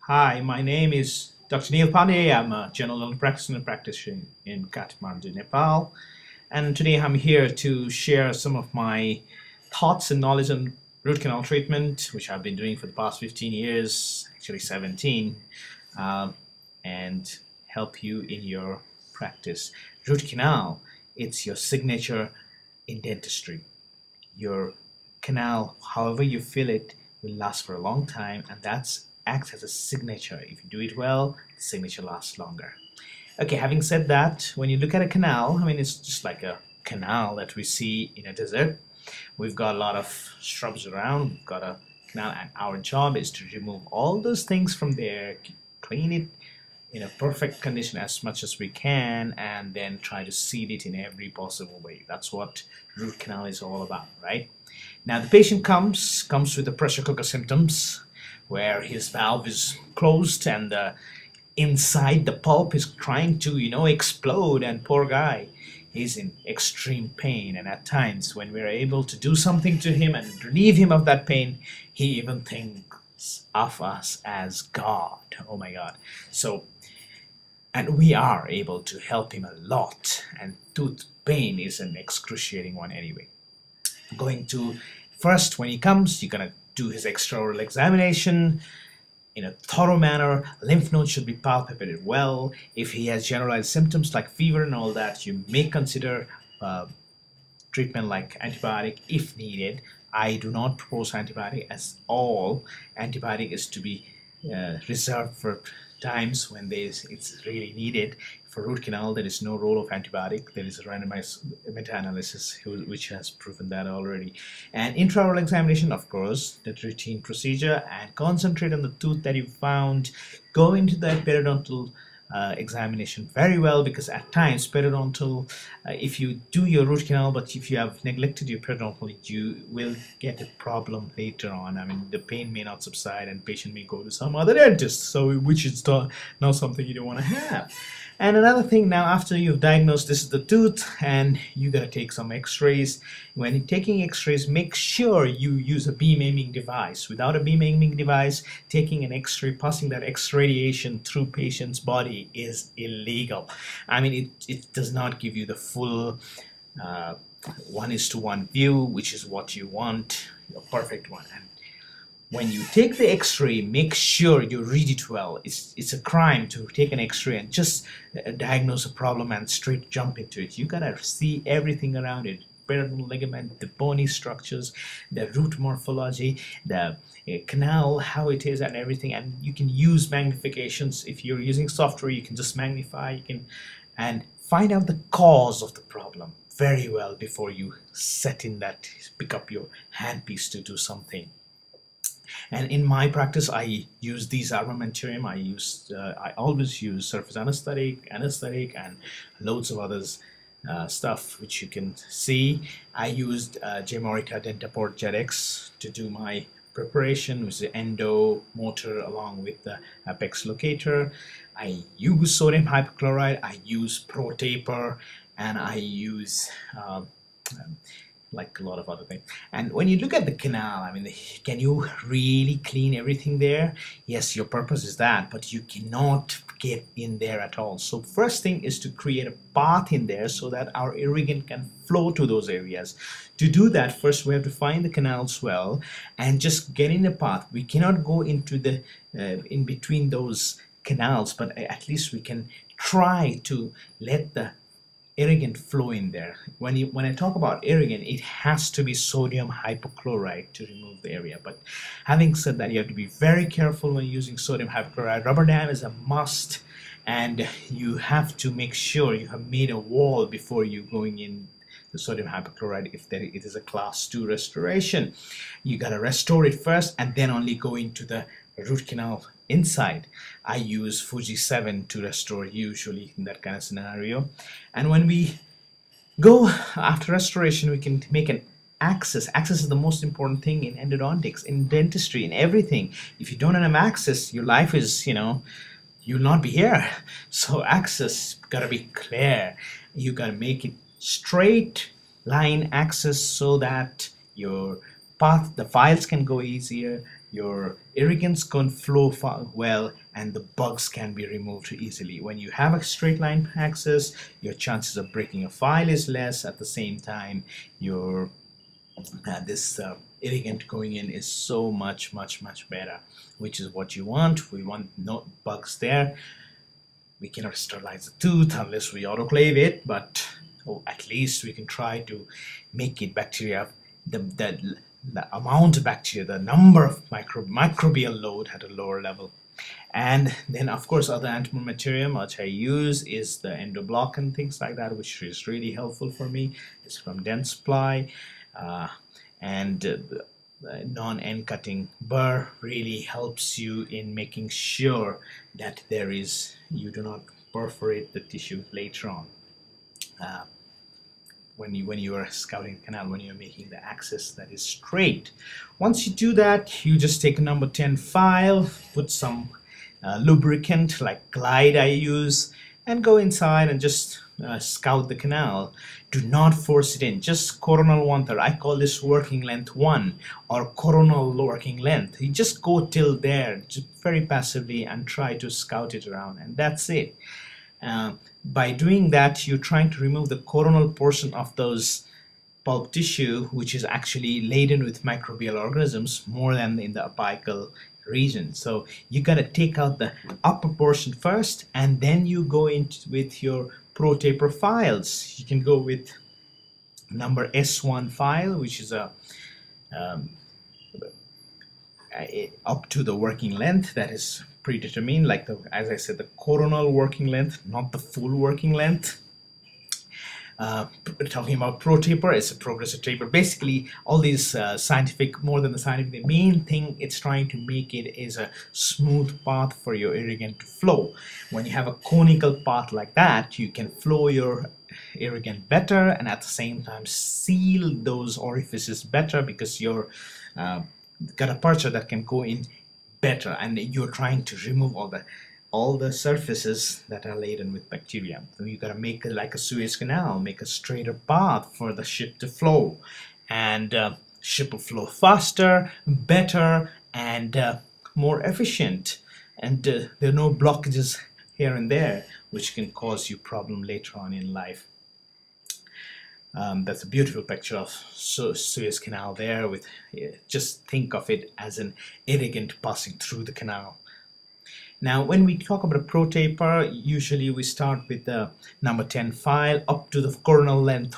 Hi, my name is Dr. Neil Pande. I'm a general practitioner in Kathmandu, Nepal. And today I'm here to share some of my thoughts and knowledge on root canal treatment, which I've been doing for the past 15 years, actually 17, um, and help you in your practice. Root canal, it's your signature in dentistry. Your canal, however you fill it, will last for a long time, and that's acts as a signature. If you do it well, the signature lasts longer. Okay, having said that, when you look at a canal, I mean, it's just like a canal that we see in a desert. We've got a lot of shrubs around, we've got a canal, and our job is to remove all those things from there, clean it in a perfect condition as much as we can, and then try to seed it in every possible way. That's what root canal is all about, right? Now the patient comes with the pressure cooker symptoms, where his valve is closed and inside the pulp is trying to, explode, and poor guy, he's in extreme pain. And at times, when we're able to do something to him and relieve him of that pain, he even thinks of us as God. Oh my God. So, and we are able to help him a lot, and tooth pain is an excruciating one anyway. Going to first, when he comes, you're gonna do his extraoral examination in a thorough manner. Lymph nodes should be palpated well. If he has generalized symptoms like fever and all that, you may consider treatment like antibiotic if needed. I do not propose antibiotic, as all antibiotic is to be reserved for times when it's really needed. For root canal, there is no role of antibiotic. There is a randomized meta-analysis which has proven that already. And intraoral examination, of course, the routine procedure, and concentrate on the tooth that you found. Go into that periodontal examination very well, because at times periodontal, if you do your root canal but if you have neglected your periodontal, you will get a problem later on. I mean, the pain may not subside and patient may go to some other dentist, so which is not something you don't want to have. And another thing, now after you've diagnosed this is the tooth and you gotta take some x-rays. When you're taking x-rays, make sure you use a beam aiming device. Without a beam aiming device, taking an x-ray, passing that x radiation through patient's body is illegal. I mean, it does not give you the full 1:1 view, which is what you want, a perfect one. And when you take the x-ray, make sure you read it well. It's a crime to take an x-ray and just diagnose a problem and straight jump into it. You gotta see everything around it. Periodontal ligament, the bony structures, the root morphology, the canal, how it is, and everything. And you can use magnifications. If you're using software, you can just magnify. You can and find out the cause of the problem very well before you pick up your handpiece to do something. And in my practice, I use these armamentarium. I always use surface anesthetic, and loads of others stuff which you can see. I used J. Morita Dentaport JetX to do my preparation, which is the endo motor along with the apex locator. I use sodium hypochlorite, I use Pro Taper, and I use like a lot of other things. And when you look at the canal, I mean, can you really clean everything there? Yes, your purpose is that, but you cannot get in there at all. So first thing is to create a path in there so that our irrigant can flow to those areas. To do that, first we have to find the canal swell and just get in a path. We cannot go into the in between those canals, but at least we can try to let the irrigant flow in there. When I talk about irrigant, it has to be sodium hypochlorite to remove the area. But having said that, you have to be very careful when using sodium hypochlorite. Rubber dam is a must, and you have to make sure you have made a wall before you going in the sodium hypochlorite. If it is a class 2 restoration, you got to restore it first and then only go into the root canal inside. I use Fuji 7 to restore usually in that kind of scenario. And when we go after restoration, we can make an access. Access is the most important thing in endodontics, in dentistry, in everything. If you don't have access, your life is, you'll not be here. So access gotta be clear. You gotta make it straight line access so that your path, the files can go easier, your irrigants can flow well, and the bugs can be removed easily. When you have a straight line access, your chances of breaking a file is less. At the same time, your this irrigant going in is so much better, which is what you want. We want no bugs there. We cannot sterilize the tooth unless we autoclave it, but at least we can try to make it bacteria, the amount of bacteria, the number of microbial load at a lower level. And then of course other antimicrobial which I use is the Endoblock and things like that, which is really helpful for me. It's from Dentistry, and the non-end cutting burr really helps you in making sure that you do not perforate the tissue later on. When you are scouting the canal, when you're making the access that is straight. Once you do that, you just take a number 10 file, put some lubricant like Glide I use, and go inside and just scout the canal. Do not force it in, just coronal 1/3. I call this working length 1 or coronal working length. You just go till there, just very passively, and try to scout it around, and that's it. By doing that, you're trying to remove the coronal portion of those pulp tissue, which is actually laden with microbial organisms more than in the apical region. So you got to take out the upper portion first, and then you go into with your pro taper files. You can go with number S1 file, which is a up to the working length that is predetermined, like as I said, the coronal working length, not the full working length. Talking about pro taper, it's a progressive taper. Basically, all these scientific, more than the scientific, the main thing it's trying to make it is a smooth path for your irrigant to flow. When you have a conical path like that, you can flow your irrigant better, and at the same time seal those orifices better, because you're got a aperture that can go in better, and you're trying to remove all the surfaces that are laden with bacteria. So you gotta make it like a Suez Canal, make a straighter path for the ship to flow, and ship will flow faster, better, and more efficient, and there are no blockages here and there which can cause you problem later on in life. That's a beautiful picture of Suez Canal there. With just think of it as an irrigant passing through the canal. Now, when we talk about a pro taper, usually we start with the number 10 file up to the coronal length,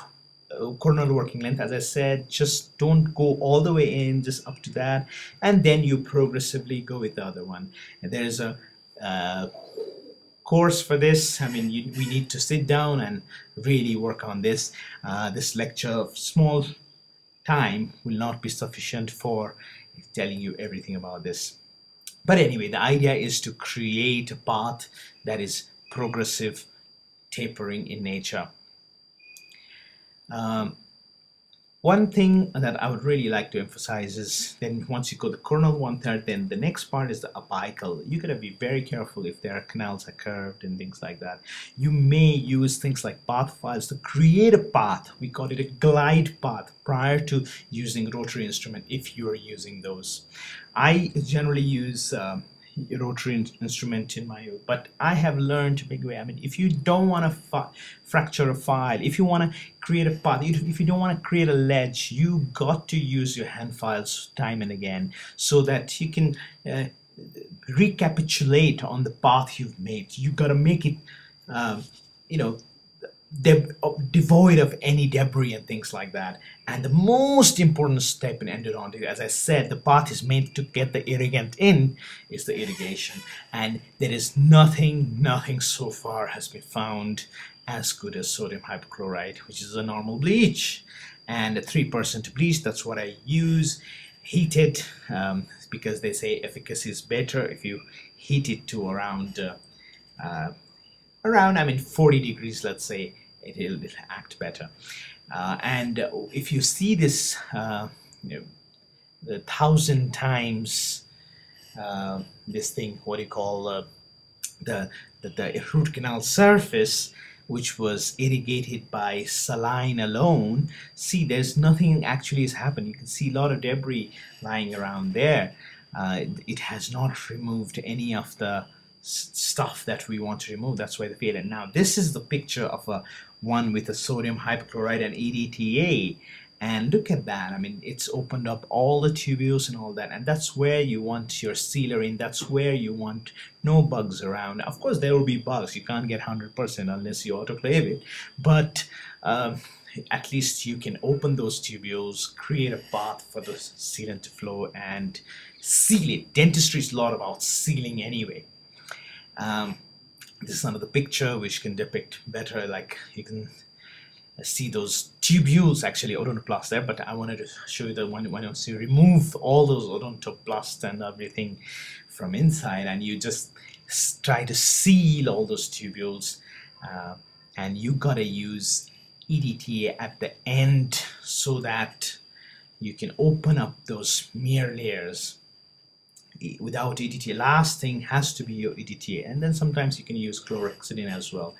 coronal working length. As I said, just don't go all the way in, just up to that, and then you progressively go with the other one. And there's a course for this. I mean, we need to sit down and really work on this. This lecture of small time will not be sufficient for telling you everything about this. But anyway, the idea is to create a path that is progressive tapering in nature. One thing that I would really like to emphasize is, then once you go the coronal 1/3, then the next part is the apical. You gotta be very careful if their canals are curved and things like that. You may use things like path files to create a path. We call it a glide path prior to using rotary instrument, if you are using those. I generally use rotary instrument in my, but I have learned to make way. I mean, if you don't want to fracture a file, if you want to create a path, if you don't want to create a ledge, you got to use your hand files time and again, so that you can recapitulate on the path you've made. You got to make it you know, devoid of any debris and things like that. And the most important step in endodontics, as I said, the path is meant to get the irrigant in, is the irrigation. And there is nothing so far has been found as good as sodium hypochlorite, which is a normal bleach. And a 3% bleach, that's what I use. Heated, because they say efficacy is better if you heat it to around 40 degrees, let's say. It'll act better. And if you see this, the 1,000 times this thing, what do you call the root canal surface, which was irrigated by saline alone, see, there's nothing actually has happened. You can see a lot of debris lying around there. it has not removed any of the stuff that we want to remove. That's why the failure. Now this is the picture of a one with a sodium hypochlorite and EDTA, and look at that. I mean, it's opened up all the tubules and all that, and that's where you want your sealer in. That's where you want no bugs around. Of course there will be bugs, you can't get 100% unless you autoclave it, but at least you can open those tubules, create a path for the sealant to flow and seal it. Dentistry is a lot about sealing anyway. This is another picture which can depict better, like you can see those tubules, actually odontoplast there, but I wanted to show you the one when you remove all those odontoplast and everything from inside, and you just try to seal all those tubules, and you gotta use EDTA at the end so that you can open up those mere layers. Without EDTA, last thing has to be your EDTA, and then sometimes you can use chlorhexidine as well.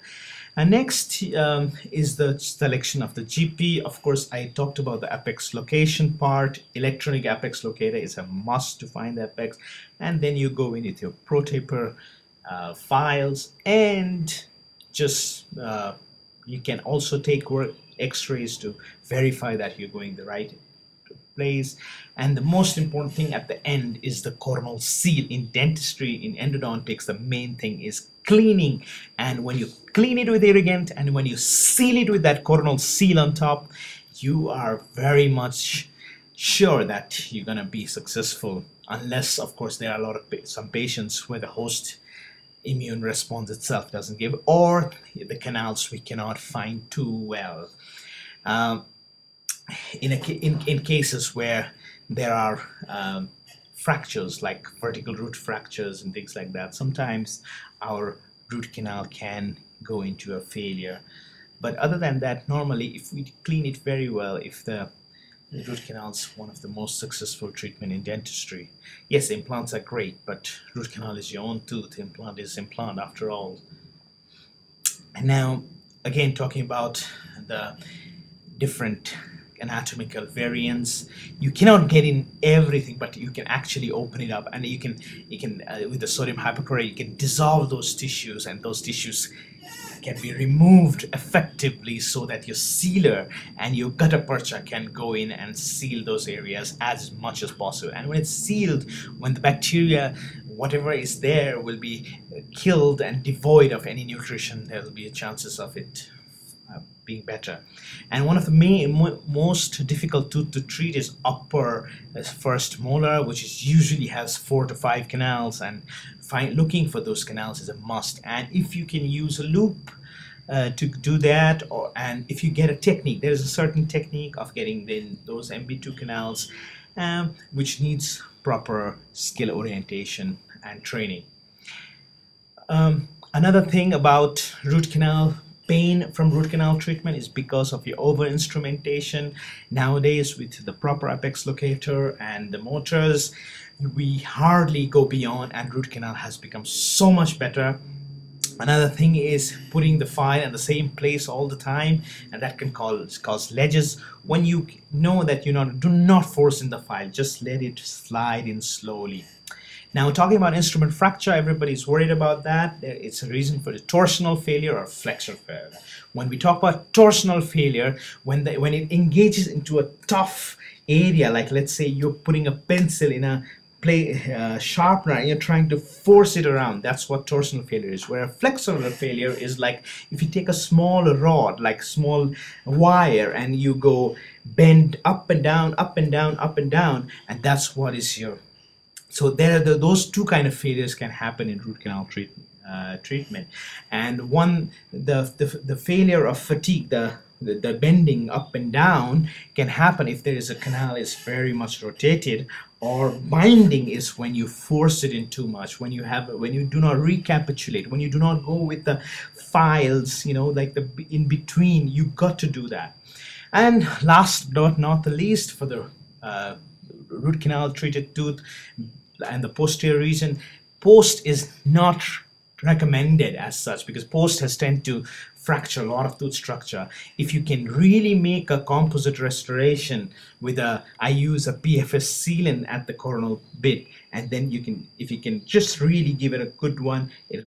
And next is the selection of the GP. Of course, I talked about the apex location part. Electronic apex locator is a must to find the apex, and then you go in with your ProTaper files, and just you can also take x-rays to verify that you're going the right place. And the most important thing at the end is the coronal seal. In dentistry, in endodontics, the main thing is cleaning, and when you clean it with irrigant and when you seal it with that coronal seal on top, you are very much sure that you're gonna be successful, unless of course there are a lot of some patients where the host immune response itself doesn't give, or the canals we cannot find too well. In cases where there are fractures like vertical root fractures and things like that, sometimes our root canal can go into a failure. But other than that, normally if we clean it very well, if the root canal is one of the most successful treatment in dentistry. Yes, implants are great, but root canal is your own tooth. Implant is implant after all. And now again, talking about the different anatomical variants, you cannot get in everything, but you can actually open it up, and you can with the sodium hypochlorite you can dissolve those tissues, and those tissues can be removed effectively so that your sealer and your gutta percha can go in and seal those areas as much as possible. And when it's sealed, when the bacteria, whatever is there, will be killed and devoid of any nutrition, there will be chances of it being better. And one of the most difficult tooth to treat is upper first molar, which is usually has 4 to 5 canals, and looking for those canals is a must. And if you can use a loop to do that, and if you get a technique, there is a certain technique of getting those MB2 canals, which needs proper skill orientation and training. Another thing about root canal pain from root canal treatment is because of your over instrumentation. Nowadays, with the proper apex locator and the motors, we hardly go beyond, and root canal has become so much better. Another thing is putting the file in the same place all the time, and that can cause ledges. When you know that do not force in the file, just let it slide in slowly. Now, talking about instrument fracture, everybody's worried about that. It's a reason for the torsional failure or flexor failure. When we talk about torsional failure, when it engages into a tough area, like let's say you're putting a pencil in a sharpener and you're trying to force it around, that's what torsional failure is. Where a flexor failure is like if you take a small rod, like small wire, and you go bend up and down, up and down, up and down, and that's what is your. So those two kind of failures can happen in root canal treatment. And the failure of fatigue, the bending up and down, can happen if there is a canal is very much rotated, or binding is when you force it in too much, when you do not recapitulate, when you do not go with the files, like the in between. You got to do that. And last but not the least, for the root canal treated tooth and the posterior region, post is not recommended as such, because post has tend to fracture, a lot of tooth structure. If you can really make a composite restoration with I use a PFS sealant at the coronal bit, and then if you can just really give it a good one, it'll